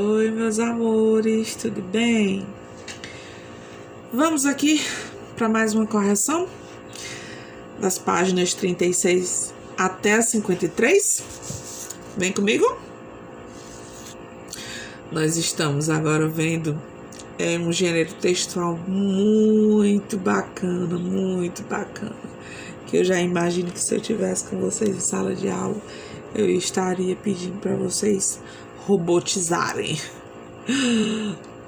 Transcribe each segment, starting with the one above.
Oi, meus amores, tudo bem? Vamos aqui para mais uma correção das páginas 36 até a 53. Vem comigo? Nós estamos agora vendo um gênero textual muito bacana, que eu já imagino que se eu tivesse com vocês em sala de aula, eu estaria pedindo para vocês robotizarem,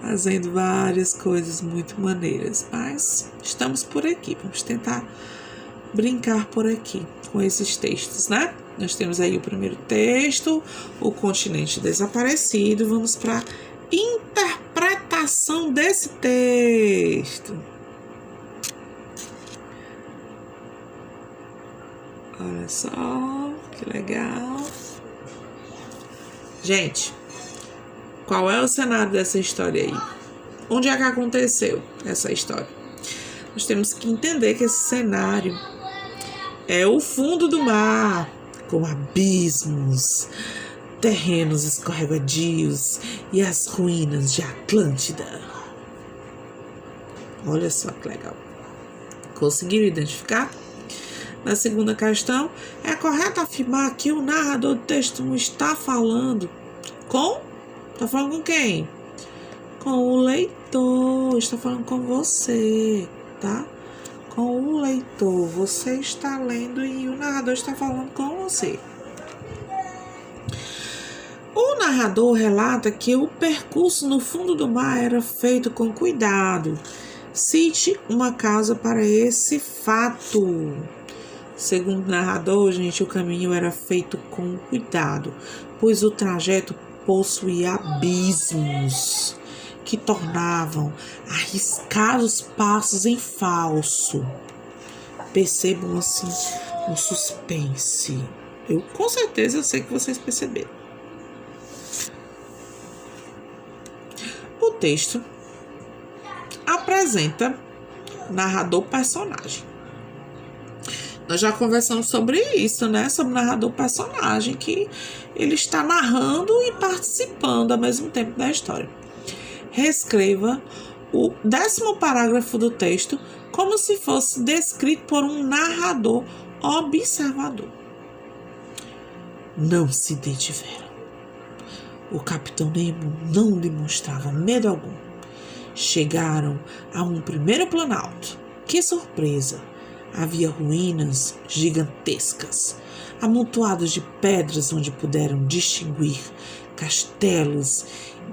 fazendo várias coisas muito maneiras, mas estamos por aqui, vamos tentar brincar por aqui com esses textos, né? Nós temos aí o primeiro texto, o continente desaparecido. Vamos para a interpretação desse texto. Olha só, que legal. Gente, qual é o cenário dessa história aí? Onde é que aconteceu essa história? Nós temos que entender que esse cenário é o fundo do mar, com abismos, terrenos escorregadios e as ruínas de Atlântida. Olha só que legal. Conseguiram identificar? Na segunda questão, é correto afirmar que o narrador do texto não está falando com... Está falando com quem? Com o leitor. Está falando com você, tá? Com o leitor. Você está lendo e o narrador está falando com você. O narrador relata que o percurso no fundo do mar era feito com cuidado. Cite uma causa para esse fato. Segundo o narrador, gente, o caminho era feito com cuidado, pois o trajeto possuía abismos que tornavam arriscados passos em falso. Percebam assim o suspense. Com certeza eu sei que vocês perceberam. O texto apresenta narrador-personagem. Nós já conversamos sobre isso, né? Sobre o narrador-personagem, que ele está narrando e participando ao mesmo tempo da história. Reescreva o 10º parágrafo do texto como se fosse descrito por um narrador observador. Não se detiveram. O capitão Nemo não demonstrava medo algum. Chegaram a um primeiro planalto. Que surpresa! Havia ruínas gigantescas, amontoadas de pedras onde puderam distinguir castelos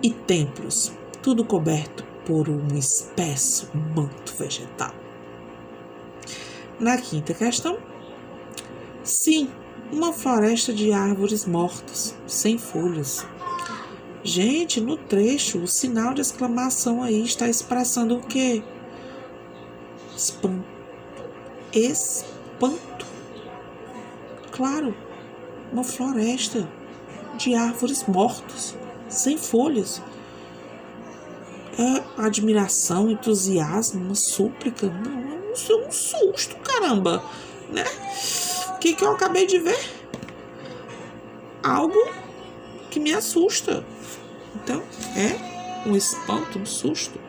e templos, tudo coberto por um espesso manto vegetal. Na quinta questão, sim, uma floresta de árvores mortas, sem folhas. Gente, no trecho, o sinal de exclamação aí está expressando o quê? Espanto. Claro, uma floresta de árvores mortas, sem folhas. É admiração, entusiasmo, uma súplica. Não, isso é um susto, caramba, né? O que eu acabei de ver? Algo que me assusta. Então, é um espanto, um susto.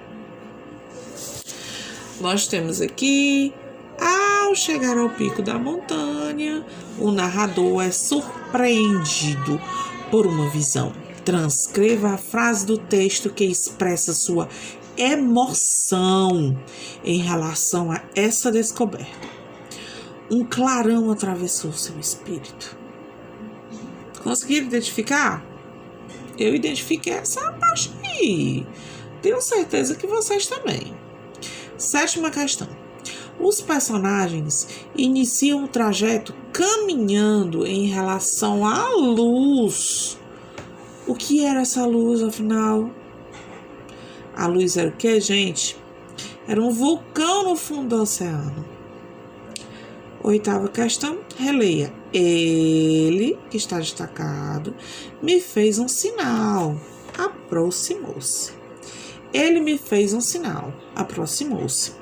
Nós temos aqui... Ao chegar ao pico da montanha, o narrador é surpreendido por uma visão. Transcreva a frase do texto que expressa sua emoção em relação a essa descoberta. Um clarão atravessou seu espírito. Conseguiram identificar? Eu identifiquei essa parte aí. Tenho certeza que vocês também. 7ª questão. Os personagens iniciam o trajeto caminhando em relação à luz. O que era essa luz, afinal? A luz era o quê, gente? Era um vulcão no fundo do oceano. 8ª questão, releia. Ele, que está destacado, me fez um sinal. Aproximou-se. Ele me fez um sinal. Aproximou-se.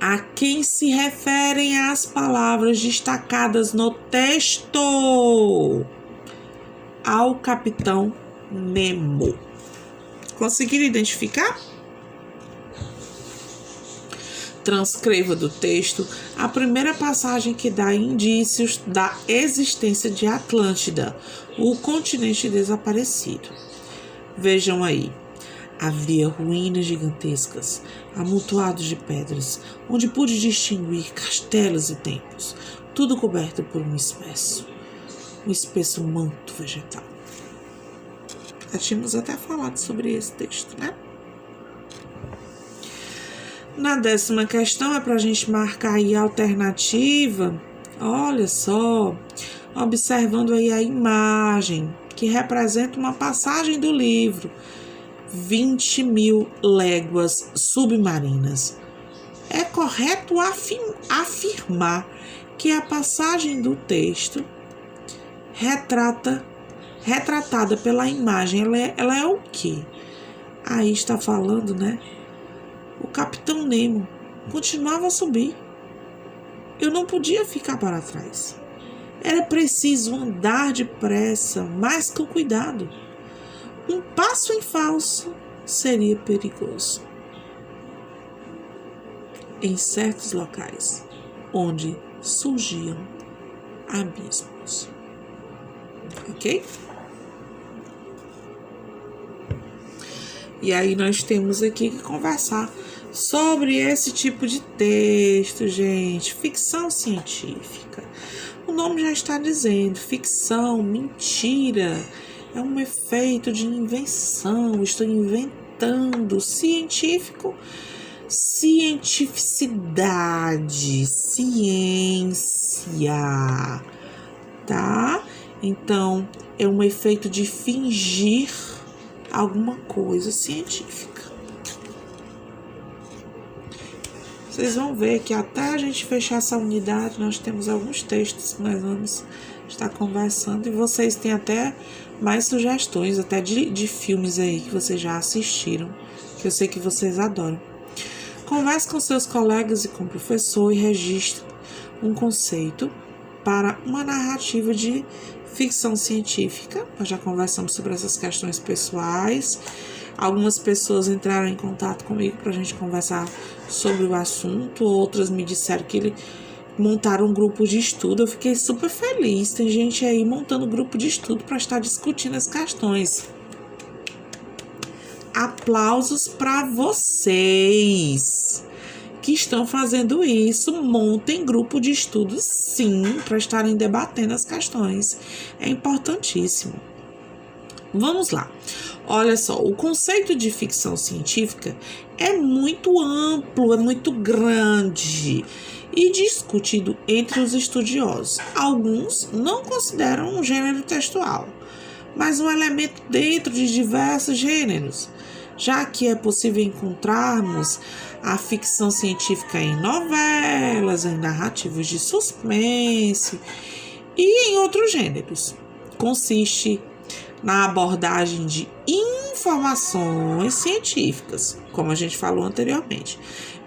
A quem se referem as palavras destacadas no texto? Ao capitão Nemo. Conseguiram identificar? Transcreva do texto a primeira passagem que dá indícios da existência de Atlântida, o continente desaparecido. Vejam aí. Havia ruínas gigantescas, amontoados de pedras, onde pude distinguir castelos e templos, tudo coberto por um espesso manto vegetal. Já tínhamos até falado sobre esse texto, né? Na 10ª questão é para a gente marcar aí a alternativa. Olha só, observando aí a imagem que representa uma passagem do livro 20.000 léguas submarinas. É correto afirmar que a passagem do texto retratada pela imagem, ela é o quê? Aí está falando, né? O Capitão Nemo continuava a subir. Eu não podia ficar para trás. Era preciso andar depressa, mas com cuidado. Um passo em falso seria perigoso. Em certos locais onde surgiam abismos. Ok? E aí nós temos aqui que conversar sobre esse tipo de texto, gente. Ficção científica. O nome já está dizendo, ficção, mentira. É um efeito de invenção. Estou inventando. Científico, cientificidade, ciência, tá? Então, é um efeito de fingir alguma coisa científica. Vocês vão ver que até a gente fechar essa unidade, nós temos alguns textos que nós vamos estar conversando, e vocês têm até mais sugestões, até de filmes aí que vocês já assistiram, que eu sei que vocês adoram. Converse com seus colegas e com o professor e registre um conceito para uma narrativa de ficção científica. Nós já conversamos sobre essas questões pessoais. Algumas pessoas entraram em contato comigo para a gente conversar sobre o assunto. Outras me disseram que montaram um grupo de estudo. Eu fiquei super feliz. Tem gente aí montando grupo de estudo para estar discutindo as questões. Aplausos para vocês que estão fazendo isso. Montem grupo de estudo, sim, para estarem debatendo as questões. É importantíssimo. Vamos lá. Olha só, o conceito de ficção científica é muito amplo, é muito grande e discutido entre os estudiosos. Alguns não consideram um gênero textual, mas um elemento dentro de diversos gêneros, já que é possível encontrarmos a ficção científica em novelas, em narrativas de suspense e em outros gêneros. Consiste na abordagem de informações científicas, como a gente falou anteriormente,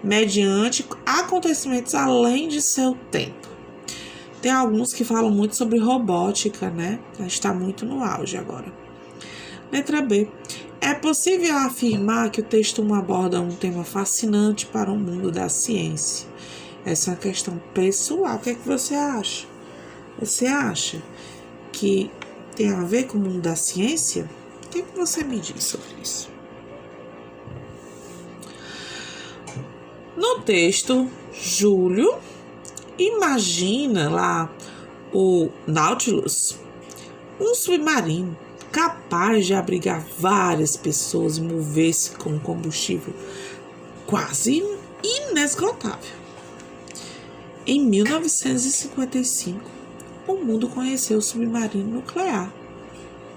mediante acontecimentos além de seu tempo. Tem alguns que falam muito sobre robótica, né? Está muito no auge agora. Letra B. É possível afirmar que o texto aborda um tema fascinante para o mundo da ciência. Essa é uma questão pessoal. O que é que você acha? Você acha que tem a ver com o mundo da ciência? O que é que você me diz sobre isso? No texto, Júlio imagina lá o Nautilus, um submarino capaz de abrigar várias pessoas e mover-se com combustível quase inesgotável. Em 1955, o mundo conheceu o submarino nuclear,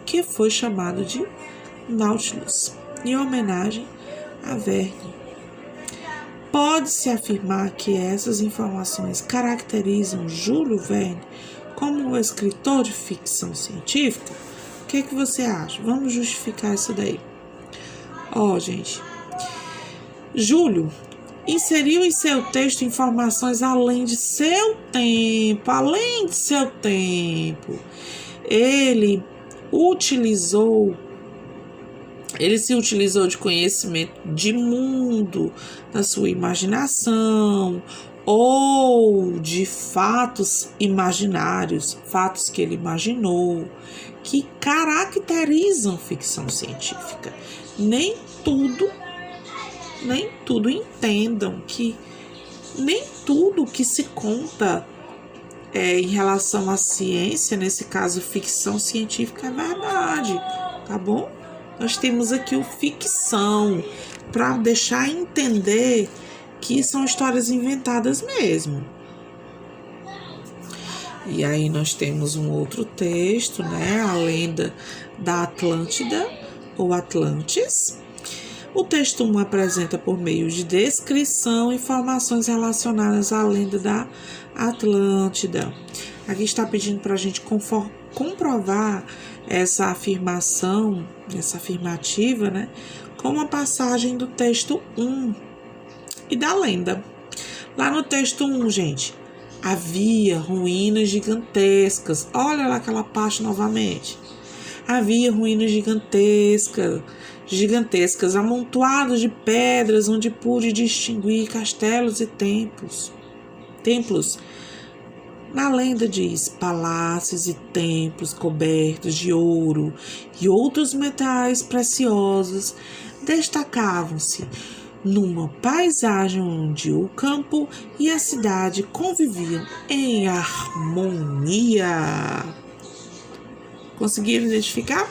que foi chamado de Nautilus, em homenagem a Verne. Pode-se afirmar que essas informações caracterizam Júlio Verne como um escritor de ficção científica? O que é que você acha? Vamos justificar isso daí. Gente, Júlio inseriu em seu texto informações além de seu tempo. Ele utilizou Ele se utilizou de conhecimento de mundo, da sua imaginação, ou de fatos imaginários, fatos que ele imaginou, que caracterizam ficção científica. Nem tudo entendam que nem tudo que se conta em relação à ciência, nesse caso ficção científica, é verdade, tá bom? Nós temos aqui o ficção, para deixar entender que são histórias inventadas mesmo. E aí nós temos um outro texto, né? A lenda da Atlântida, ou Atlantis. O texto 1 apresenta, por meio de descrição, informações relacionadas à lenda da Atlântida. Aqui está pedindo para a gente comprovar essa afirmação, essa afirmativa, né, com uma passagem do texto 1 e da lenda. Lá no texto 1, gente, havia ruínas gigantescas. Olha lá aquela parte novamente. Havia ruínas gigantescas, amontoadas de pedras, onde pude distinguir castelos e templos. Na lenda diz, palácios e templos cobertos de ouro e outros metais preciosos destacavam-se numa paisagem onde o campo e a cidade conviviam em harmonia. Conseguiram identificar?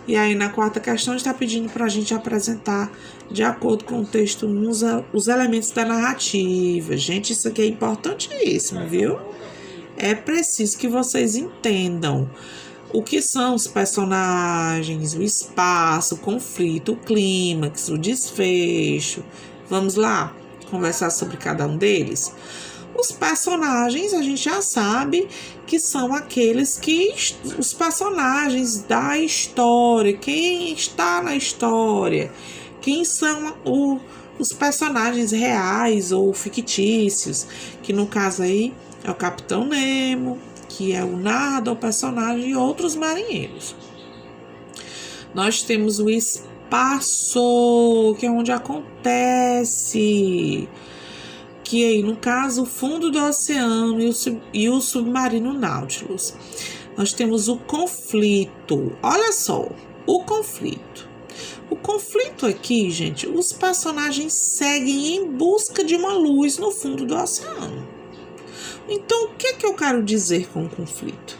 E aí, na quarta questão, está pedindo para a gente apresentar, de acordo com o texto 1, os elementos da narrativa. Gente, isso aqui é importantíssimo, viu? É preciso que vocês entendam o que são os personagens, o espaço, o conflito, o clímax, o desfecho. Vamos lá conversar sobre cada um deles? Os personagens, a gente já sabe que são os personagens da história, quem está na história, quem são os personagens reais ou fictícios, que no caso aí é o Capitão Nemo, que é o narrador personagem, e outros marinheiros. Nós temos o espaço, que é onde acontece, que aí, no caso, o fundo do oceano e o submarino Nautilus. Nós temos o conflito. Olha só, o conflito. O conflito aqui, gente, os personagens seguem em busca de uma luz no fundo do oceano. Então, o que eu quero dizer com o conflito?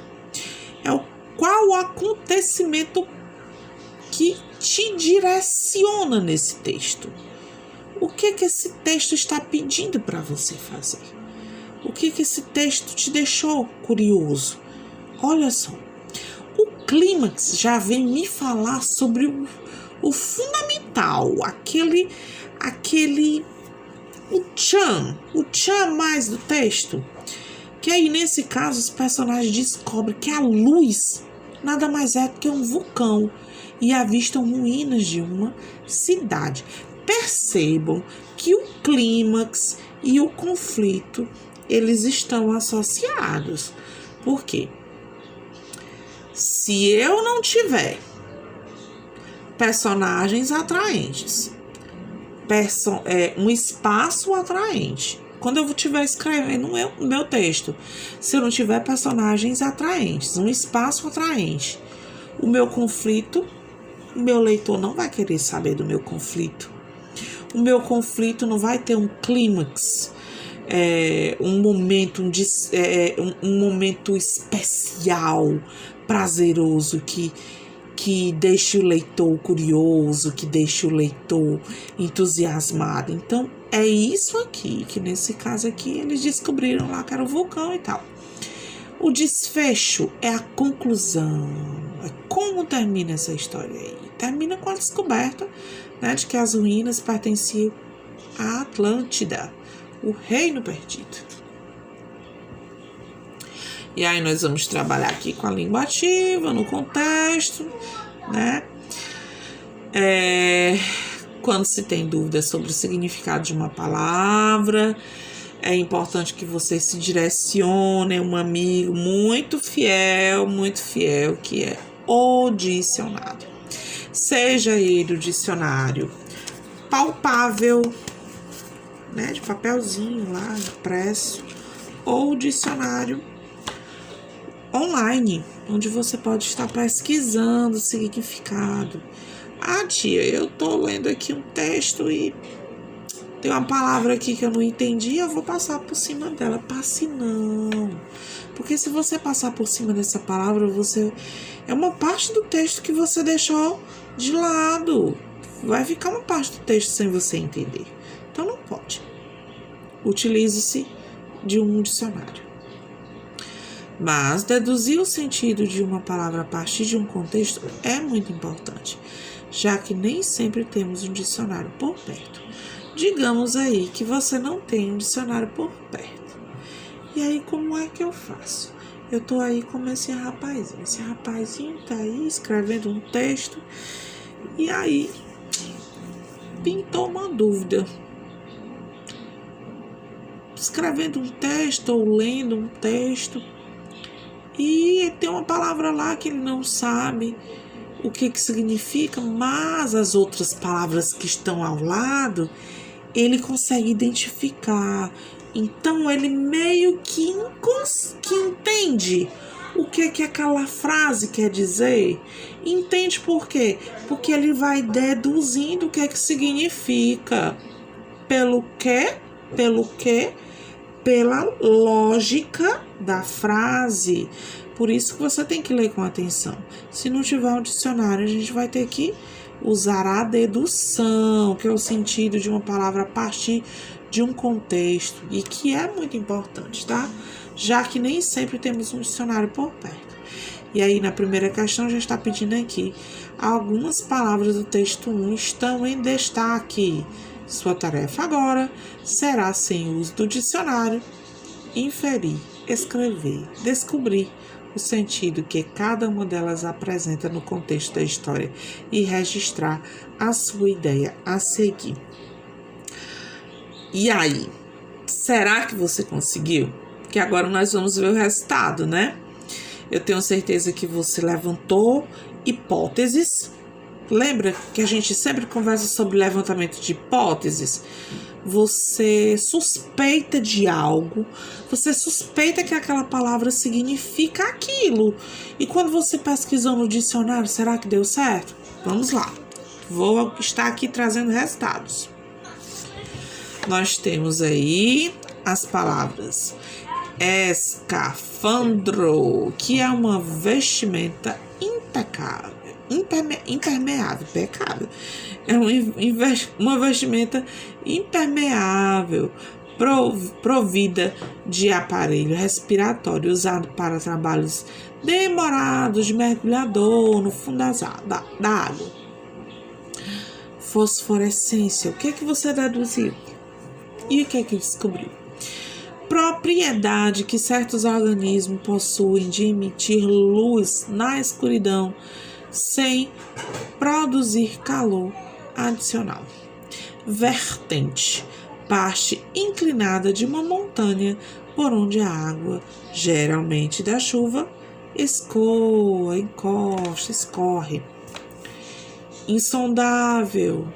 Qual o acontecimento que te direciona nesse texto? O que esse texto está pedindo para você fazer? O que esse texto te deixou curioso? Olha só, o clímax já vem me falar sobre o fundamental, o tchan mais do texto. Que aí, nesse caso, os personagens descobrem que a luz nada mais é do que um vulcão e avistam ruínas de uma cidade. Percebam que o clímax e o conflito, eles estão associados. Por quê? Se eu não tiver personagens atraentes, um espaço atraente, quando eu estiver escrevendo o meu texto, se eu não tiver personagens atraentes, um espaço atraente, o meu conflito, o meu leitor não vai querer saber do meu conflito. O meu conflito não vai ter um clímax, um momento especial, prazeroso, que deixe o leitor curioso, que deixe o leitor entusiasmado. Então, é isso aqui, que nesse caso aqui, eles descobriram lá que era o vulcão e tal. O desfecho é a conclusão. É como termina essa história aí? Termina com a descoberta, né, de que as ruínas pertenciam à Atlântida, o reino perdido. E aí nós vamos trabalhar aqui com a língua ativa, no contexto, né? Quando se tem dúvidas sobre o significado de uma palavra, é importante que você se direcione a um amigo muito fiel, que é o dicionário. seja ele o dicionário palpável, né, de papelzinho lá, impresso, ou o dicionário online, onde você pode estar pesquisando o significado. Ah, tia, eu tô lendo aqui um texto e tem uma palavra aqui que eu não entendi, eu vou passar por cima dela. Passe não. Porque se você passar por cima dessa palavra, é uma parte do texto que você deixou de lado. Vai ficar uma parte do texto sem você entender. Então não pode. Utilize-se de um dicionário. Mas deduzir o sentido de uma palavra a partir de um contexto é muito importante, já que nem sempre temos um dicionário por perto. Digamos aí que você não tem um dicionário por perto. E aí, como é que eu faço? Eu tô aí como esse rapazinho. Esse rapazinho tá aí escrevendo um texto e aí pintou uma dúvida. Escrevendo um texto ou lendo um texto e tem uma palavra lá que ele não sabe o que significa, mas as outras palavras que estão ao lado ele consegue identificar. Então ele meio que entende o que aquela frase quer dizer. Entende por quê? Porque ele vai deduzindo o que significa. Pelo quê? Pela lógica da frase. Por isso que você tem que ler com atenção. Se não tiver um dicionário, a gente vai ter que usar a dedução, que é o sentido de uma palavra a partir de um contexto, e que é muito importante, tá? Já que nem sempre temos um dicionário por perto. E aí, na primeira questão, já está pedindo aqui. Algumas palavras do texto 1 estão em destaque. Sua tarefa agora será, sem uso do dicionário, inferir, escrever, descobrir o sentido que cada uma delas apresenta no contexto da história e registrar a sua ideia a seguir. E aí, será que você conseguiu? Porque agora nós vamos ver o resultado, né? Eu tenho certeza que você levantou hipóteses. Lembra que a gente sempre conversa sobre levantamento de hipóteses? Você suspeita de algo, você suspeita que aquela palavra significa aquilo. E quando você pesquisou no dicionário, será que deu certo? Vamos lá. Vou estar aqui trazendo resultados. Nós temos aí as palavras escafandro, que é uma vestimenta impecável. Impecável. É uma vestimenta impermeável, provida de aparelho respiratório, usado para trabalhos demorados de mergulhador no fundo da água. Fosforescência, o que você deduziu? E o que descobriu? Propriedade que certos organismos possuem de emitir luz na escuridão sem produzir calor adicional. Vertente, parte inclinada de uma montanha por onde a água, geralmente da chuva, escorre. Insondável,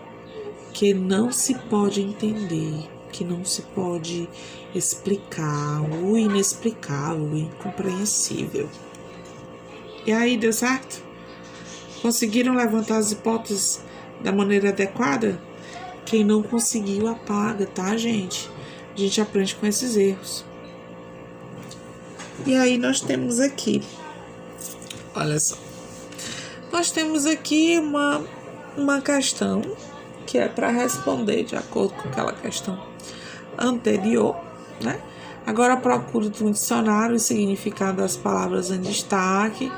que não se pode entender, que não se pode explicar, o inexplicável, o incompreensível. E aí, deu certo? Conseguiram levantar as hipóteses da maneira adequada? Quem não conseguiu, apaga, tá, gente? A gente aprende com esses erros. E aí nós temos aqui, olha só, nós temos aqui uma questão que é para responder de acordo com aquela questão anterior, né? Agora procure no dicionário o significado das palavras em destaque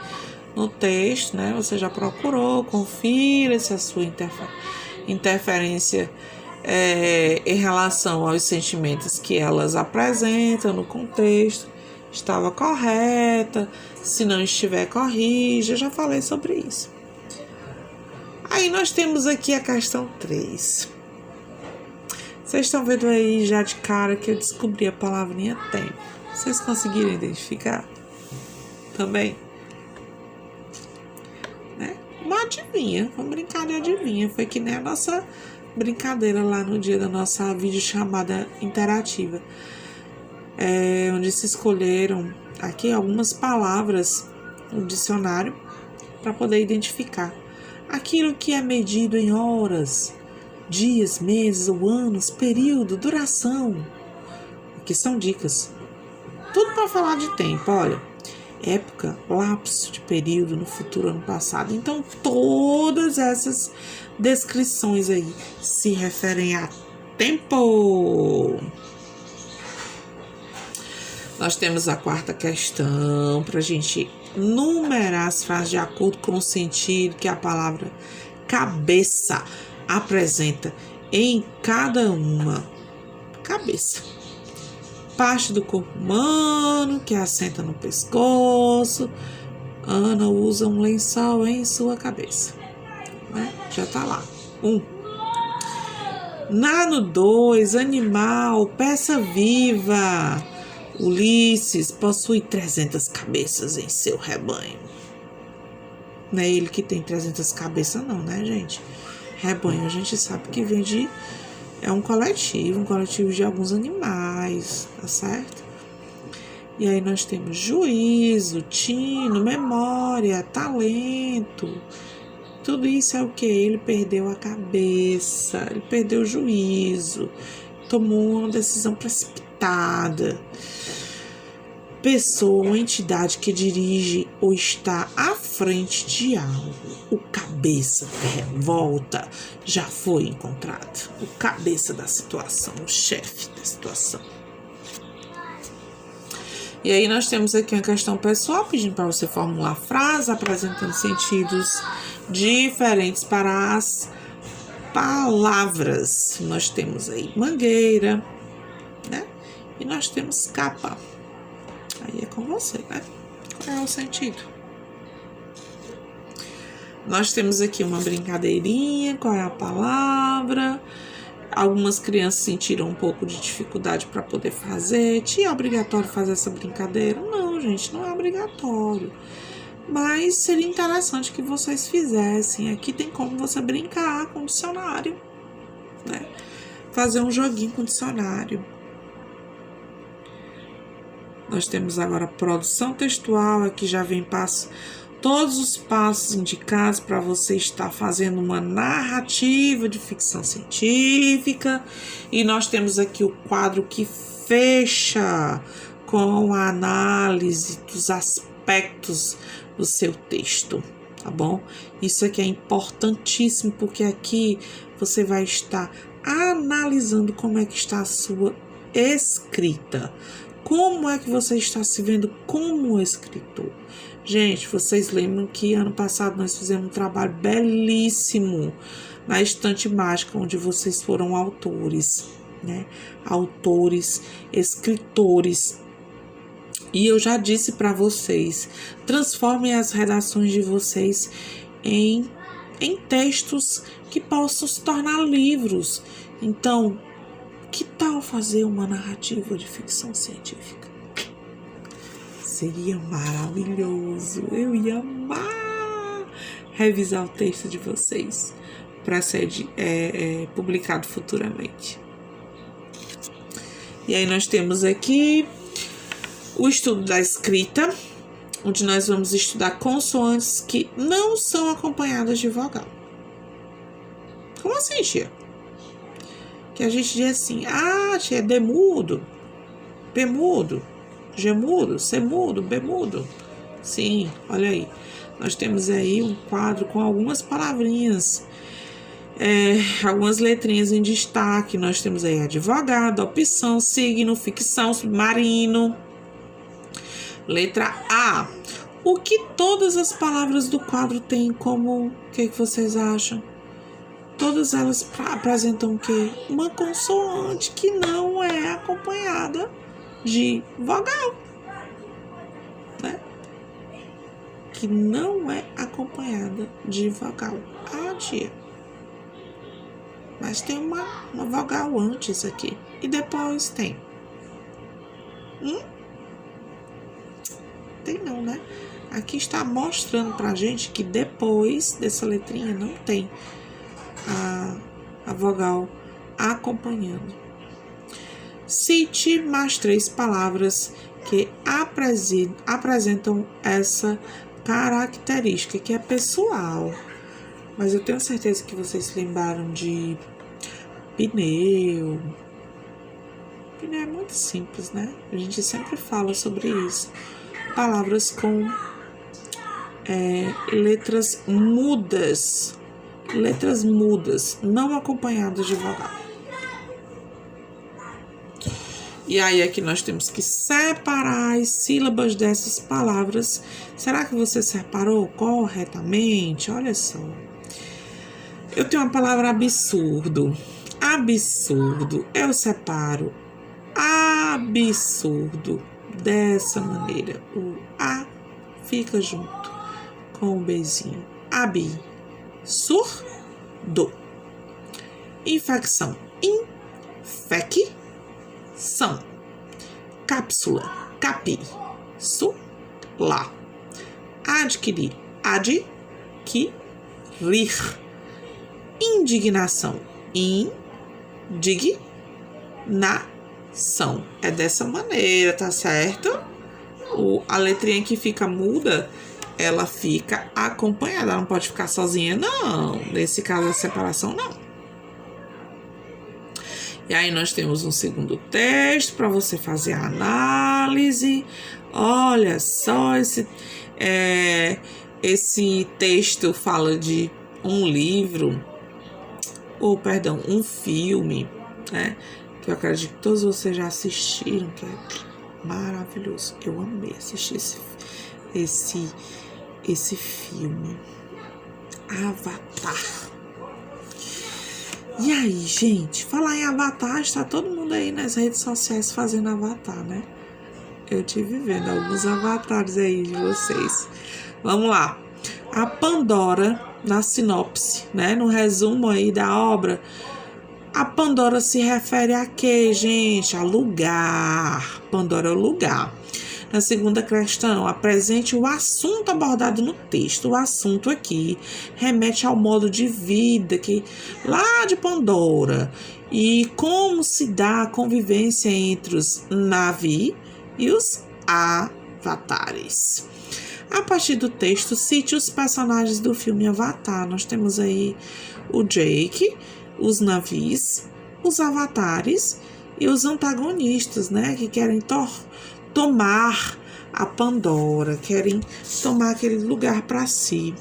no texto, né? Você já procurou, confira se a sua interferência em relação aos sentimentos que elas apresentam no contexto estava correta. Se não estiver, corrija. Eu já falei sobre isso. Aí nós temos aqui a questão 3. Vocês estão vendo aí já de cara que eu descobri a palavrinha tempo. Vocês conseguiram identificar? Também? Né? Uma adivinha. Vamos brincar de adivinha. Foi que nem a nossa brincadeira lá no dia da nossa videochamada interativa. Onde se escolheram aqui algumas palavras no dicionário para poder identificar aquilo que é medido em horas, dias, meses ou anos, período, duração. Aqui são dicas. Tudo para falar de tempo, olha. Época, lapso de período, no futuro, ano passado. Então, todas essas descrições aí se referem a tempo. Nós temos a quarta questão para a gente numerar as frases de acordo com o sentido que a palavra cabeça apresenta em cada uma. Cabeça. Parte do corpo humano que assenta no pescoço. Ana usa um lençol em sua cabeça. Né? Já tá lá. 1. Nano 2. Animal. Peça viva. Ulisses possui 300 cabeças em seu rebanho. Não é ele que tem 300 cabeças não, né, gente? Rebanho, a gente sabe que vem de... É um coletivo de alguns animais, tá certo? E aí nós temos juízo, tino, memória, talento. Tudo isso é o que? Ele perdeu a cabeça, ele perdeu o juízo, tomou uma decisão precipitada. Pessoa ou entidade que dirige ou está à frente de algo. O cabeça da revolta já foi encontrado. O cabeça da situação, o chefe da situação. E aí nós temos aqui uma questão pessoal pedindo para você formular frases apresentando sentidos diferentes para as palavras. Nós temos aí mangueira, né? E nós temos capa. Aí é com você, né? Qual é o sentido? Nós temos aqui uma brincadeirinha, qual é a palavra? Algumas crianças sentiram um pouco de dificuldade para poder fazer. Tinha obrigatório fazer essa brincadeira? Não, gente, não é obrigatório. Mas seria interessante que vocês fizessem. Aqui tem como você brincar com o dicionário, né? Fazer um joguinho com o dicionário. Nós temos agora a produção textual, aqui já vem todos os passos indicados para você estar fazendo uma narrativa de ficção científica. E nós temos aqui o quadro que fecha com a análise dos aspectos do seu texto, tá bom? Isso aqui é importantíssimo, porque aqui você vai estar analisando como é que está a sua escrita. Como é que você está se vendo como escritor? Gente, vocês lembram que ano passado nós fizemos um trabalho belíssimo na Estante Mágica, onde vocês foram autores, né? Autores, escritores. E eu já disse para vocês, transformem as redações de vocês em textos que possam se tornar livros. Então, que tal fazer uma narrativa de ficção científica? Seria maravilhoso. Eu ia amar revisar o texto de vocês para ser publicado futuramente. E aí nós temos aqui o estudo da escrita, onde nós vamos estudar consoantes que não são acompanhadas de vogal. Como assim, tia? Que a gente diz assim, tia, D mudo, P mudo, G mudo, C mudo, B mudo. Sim, olha aí. Nós temos aí um quadro com algumas palavrinhas, algumas letrinhas em destaque. Nós temos aí advogado, opção, signo, ficção, submarino. Letra A. O que todas as palavras do quadro têm em comum? O que vocês acham? Todas elas apresentam o quê? Uma consoante que não é acompanhada de vogal, né? Que não é acompanhada de vogal. Tia. Mas tem uma vogal antes aqui. E depois tem. Tem não, né? Aqui está mostrando pra gente que depois dessa letrinha não tem a vogal acompanhando. Cite mais 3 palavras que apresentam essa característica, que é pessoal. Mas eu tenho certeza que vocês se lembraram de pneu. Pneu é muito simples, né? A gente sempre fala sobre isso. Palavras com letras mudas. Letras mudas, não acompanhadas de vogal. E aí aqui nós temos que separar as sílabas dessas palavras. Será que você separou corretamente? Olha só. Eu tenho uma palavra absurdo. Absurdo. Eu separo absurdo dessa maneira. O A fica junto com o Bzinho. Absurdo. Infecção. Infecção. Cápsula. Capi. Lá. Adquirir. Adquirir. Indignação. Indignação. É dessa maneira, tá certo? A letrinha que fica muda, ela fica acompanhada. Ela não pode ficar sozinha, não. Nesse caso, a separação, não. E aí nós temos um segundo texto para você fazer a análise. Olha só, esse texto fala de um livro, um filme, né? Que eu acredito que todos vocês já assistiram, que é maravilhoso. Eu amei assistir esse filme. Avatar. E aí, gente, falar em Avatar, está todo mundo aí nas redes sociais fazendo Avatar, né? Eu tive vendo alguns avatares aí de vocês. Vamos lá. A Pandora, na sinopse, né? No resumo aí da obra, a Pandora se refere a quê, gente? A lugar. Pandora é o lugar. Na segunda questão, apresente o assunto abordado no texto. O assunto aqui remete ao modo de vida lá de Pandora e como se dá a convivência entre os Na'vi e os avatares. A partir do texto, cite os personagens do filme Avatar. Nós temos aí o Jake, os Na'vis, os avatares e os antagonistas, né, que querem tomar a Pandora, querem tomar aquele lugar para si.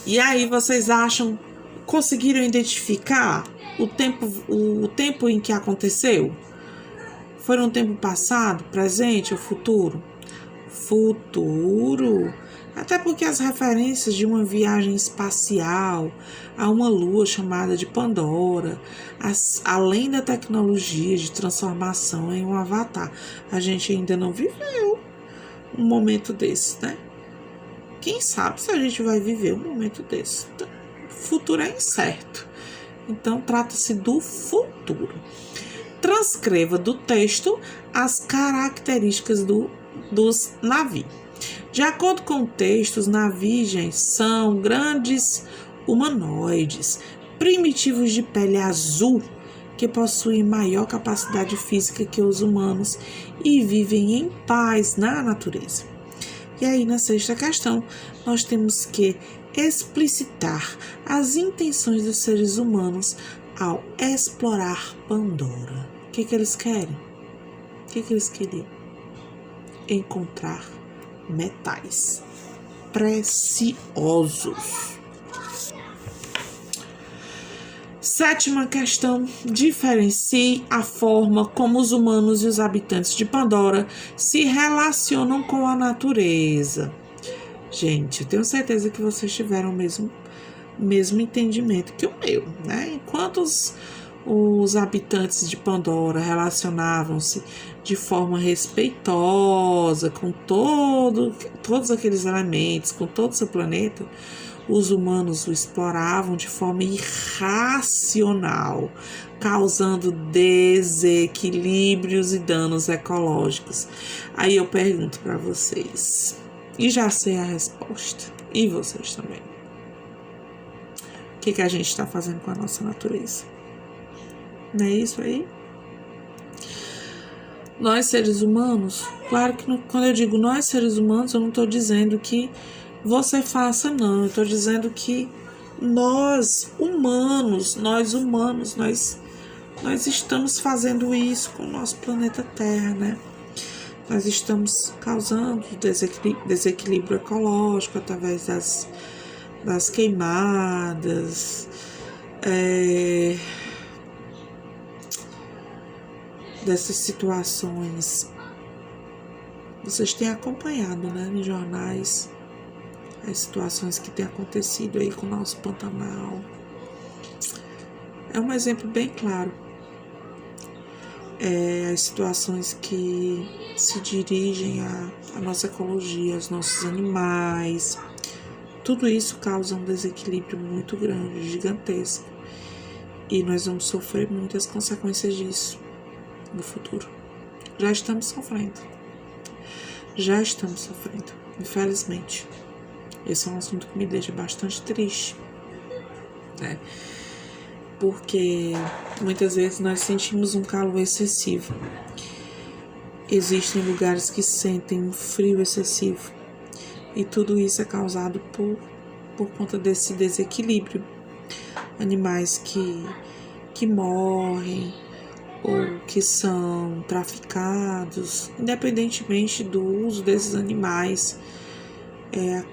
E aí vocês conseguiram identificar o tempo em que aconteceu? Foi no tempo passado, presente ou futuro? Futuro. Até porque as referências de uma viagem espacial a uma lua chamada de Pandora, além da tecnologia de transformação em um avatar, a gente ainda não viveu um momento desse, né? Quem sabe se a gente vai viver um momento desse? O futuro é incerto. Então, trata-se do futuro. Transcreva do texto as características dos Na'vi. De acordo com o texto, os Na'vi, gente, são grandes humanoides, primitivos de pele azul, que possuem maior capacidade física que os humanos e vivem em paz na natureza. E aí, na sexta questão, nós temos que explicitar as intenções dos seres humanos ao explorar Pandora. O que eles querem? O que eles queriam? Encontrar metais preciosos. Sétima questão, diferencie a forma como os humanos e os habitantes de Pandora se relacionam com a natureza. Gente, eu tenho certeza que vocês tiveram o mesmo entendimento que o meu, né? Enquanto os habitantes de Pandora relacionavam-se de forma respeitosa com todos aqueles elementos, com todo o seu planeta, Os humanos o exploravam de forma irracional, causando desequilíbrios e danos ecológicos. Aí eu pergunto para vocês, e já sei a resposta, e vocês também. O que a gente está fazendo com a nossa natureza? Não é isso aí? Nós, seres humanos, claro que quando eu digo nós, seres humanos, eu não estou dizendo que você faça, não. Eu estou dizendo que nós humanos, nós estamos fazendo isso com o nosso planeta Terra, né? Nós estamos causando desequilíbrio ecológico através das queimadas, dessas situações. Vocês têm acompanhado, né, nos jornais, as situações que têm acontecido aí com o nosso Pantanal. É um exemplo bem claro. As situações que se dirigem à nossa ecologia, aos nossos animais. Tudo isso causa um desequilíbrio muito grande, gigantesco. E nós vamos sofrer muitas consequências disso no futuro. Já estamos sofrendo. Infelizmente. Esse é um assunto que me deixa bastante triste, né? Porque muitas vezes nós sentimos um calor excessivo. Existem lugares que sentem um frio excessivo. E tudo isso é causado por conta desse desequilíbrio. Animais que morrem ou que são traficados, independentemente do uso desses animais,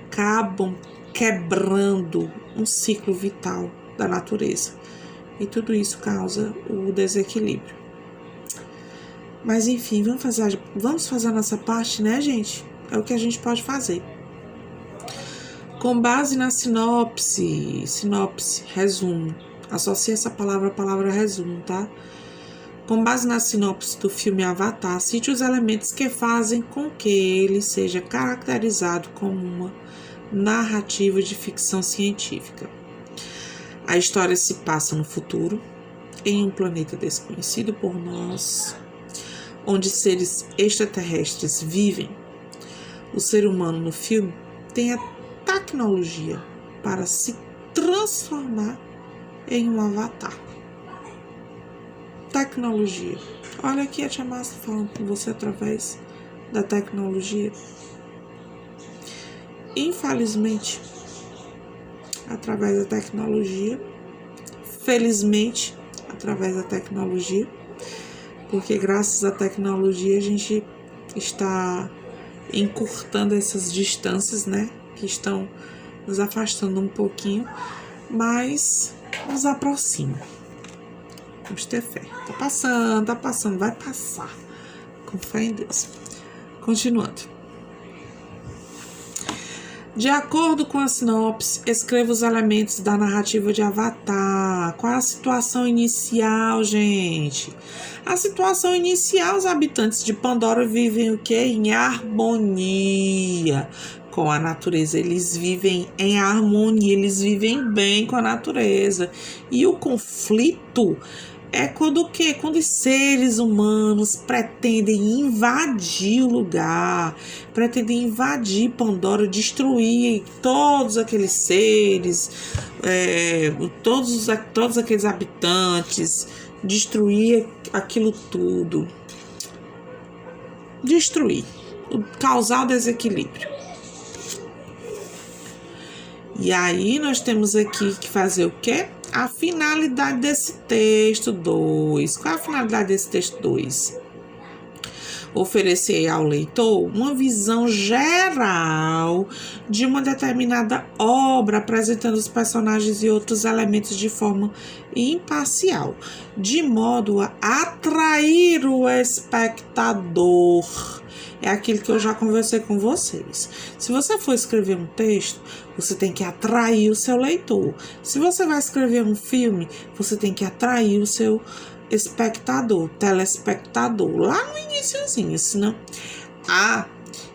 acabam quebrando um ciclo vital da natureza. E tudo isso causa o desequilíbrio. Mas enfim, vamos fazer a nossa parte, né, gente? É o que a gente pode fazer. Com base na sinopse, resumo. Associe essa palavra à palavra resumo, tá? Com base na sinopse do filme Avatar, cite os elementos que fazem com que ele seja caracterizado como uma narrativa de ficção científica. A história se passa no futuro, em um planeta desconhecido por nós, onde seres extraterrestres vivem. O ser humano no filme tem a tecnologia para se transformar em um avatar. Tecnologia. Olha aqui a Tia Márcia falando com você através da tecnologia. Infelizmente, através da tecnologia, felizmente, através da tecnologia, porque graças à tecnologia a gente está encurtando essas distâncias, né, que estão nos afastando um pouquinho, mas nos aproxima. Vamos ter fé. Tá passando, vai passar. Com fé em Deus. Continuando. De acordo com a sinopse, escreva os elementos da narrativa de Avatar. Qual é a situação inicial, gente? A situação inicial, os habitantes de Pandora vivem o quê? Em harmonia com a natureza. Eles vivem em harmonia, eles vivem bem com a natureza. E o conflito é quando o quê? Quando os seres humanos pretendem invadir o lugar, pretendem invadir Pandora, destruir todos aqueles seres, todos aqueles habitantes, destruir aquilo tudo. Destruir, causar o desequilíbrio. E aí nós temos aqui que fazer o quê? A finalidade desse texto 2. Qual é a finalidade desse texto 2? Oferecer ao leitor uma visão geral de uma determinada obra, apresentando os personagens e outros elementos de forma imparcial, de modo a atrair o espectador. É aquilo que eu já conversei com vocês. Se você for escrever um texto, você tem que atrair o seu leitor. Se você vai escrever um filme, você tem que atrair o seu espectador, telespectador, lá no iniciozinho, senão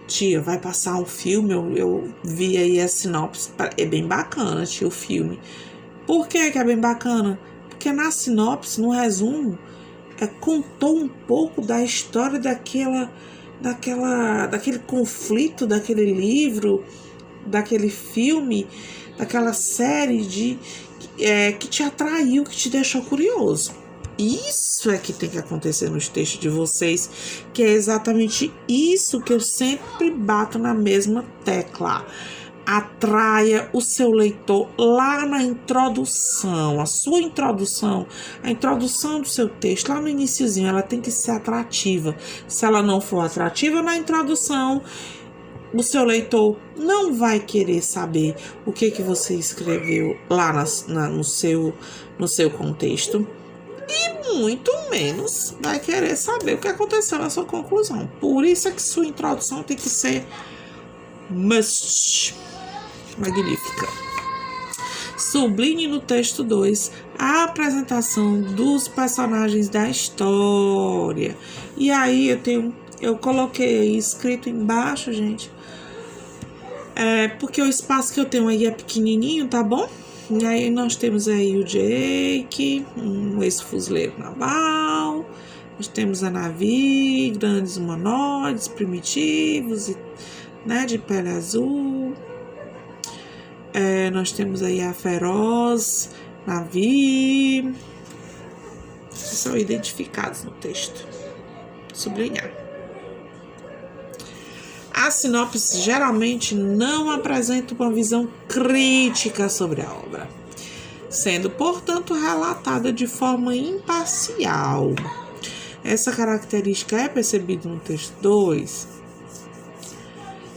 tia, vai passar um filme, eu vi aí a sinopse, é bem bacana, tia, o filme. Por que é bem bacana? Porque na sinopse, no resumo, contou um pouco da história daquele conflito, daquele livro, daquele filme, daquela série que te atraiu, que te deixou curioso. Isso é que tem que acontecer nos textos de vocês, que é exatamente isso que eu sempre bato na mesma tecla. Atraia o seu leitor lá na introdução, a sua introdução, a introdução do seu texto, lá no iniciozinho, ela tem que ser atrativa. Se ela não for atrativa na introdução, o seu leitor não vai querer saber o que você escreveu lá no seu contexto. E muito menos vai querer saber o que aconteceu na sua conclusão. Por isso é que sua introdução tem que ser magnífica. Sublinhe no texto 2 a apresentação dos personagens da história. E aí eu coloquei aí escrito embaixo, gente, porque o espaço que eu tenho aí é pequenininho, tá bom? E aí nós temos aí o Jake, um ex-fuzileiro naval. Nós temos a Navi, grandes humanoides, primitivos, né, de pele azul. Nós temos aí a Feroz, Navi. São identificados no texto. Sublinhar. A sinopse geralmente não apresenta uma visão crítica sobre a obra, sendo, portanto, relatada de forma imparcial. Essa característica é percebida no texto 2?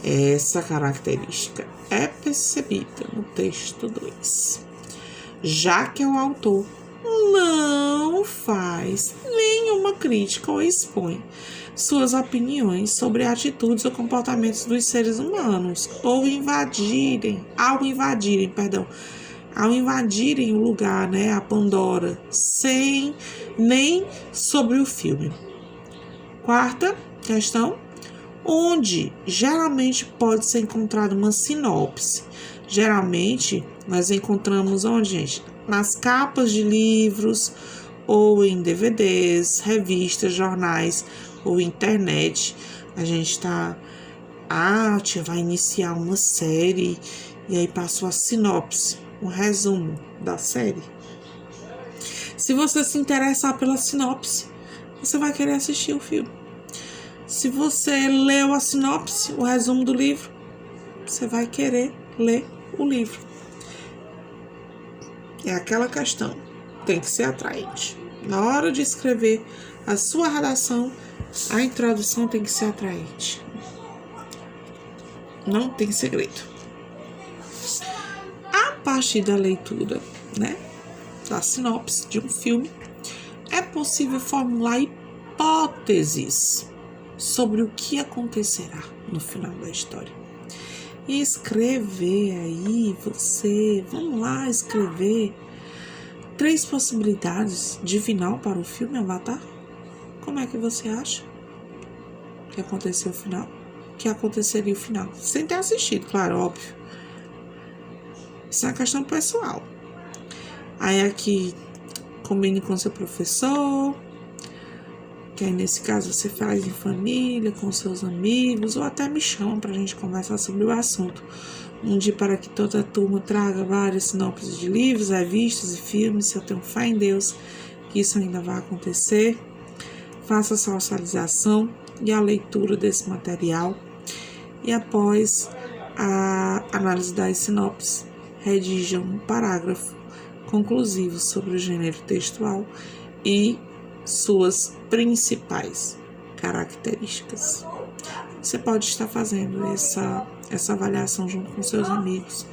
Essa característica é percebida no texto 2, já que o autor não faz nenhuma crítica ou expõe suas opiniões sobre atitudes ou comportamentos dos seres humanos, ao invadirem o lugar, né, a Pandora, nem sobre o filme. Quarta questão, onde geralmente pode ser encontrada uma sinopse. Geralmente nós encontramos onde, gente? Nas capas de livros, ou em DVDs, revistas, jornais, ou internet. A gente tia, vai iniciar uma série, e aí passou a sinopse, um resumo da série. Se você se interessar pela sinopse, você vai querer assistir o filme. Se você leu a sinopse, o resumo do livro, você vai querer ler o livro. É aquela questão, tem que ser atraente. Na hora de escrever a sua redação, a introdução tem que ser atraente. Não tem segredo. A partir da leitura, né, da sinopse de um filme, é possível formular hipóteses sobre o que acontecerá no final da história. E escrever aí, vamos lá escrever 3 possibilidades de final para o filme Avatar. Como é que você acha que aconteceu o final? Que aconteceria o final? Sem ter assistido, claro, óbvio. Isso é uma questão pessoal. Aí aqui, combine com seu professor, que aí nesse caso você faz em família, com seus amigos, ou até me chama para a gente conversar sobre o assunto. Um dia para que toda a turma traga várias sinopses de livros, revistas e filmes. Se eu tenho fé em Deus que isso ainda vai acontecer. Faça a socialização e a leitura desse material. E após a análise das sinopses, redija um parágrafo conclusivo sobre o gênero textual e suas principais características. Você pode estar fazendo essa avaliação junto com seus amigos,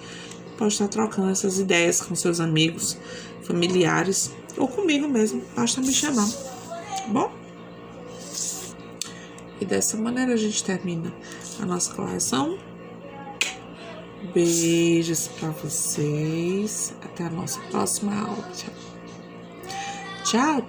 pode estar trocando essas ideias com seus amigos, familiares ou comigo mesmo, basta me chamar, tá bom? E dessa maneira a gente termina a nossa correção. Beijos para vocês, até a nossa próxima aula. Tchau, tchau.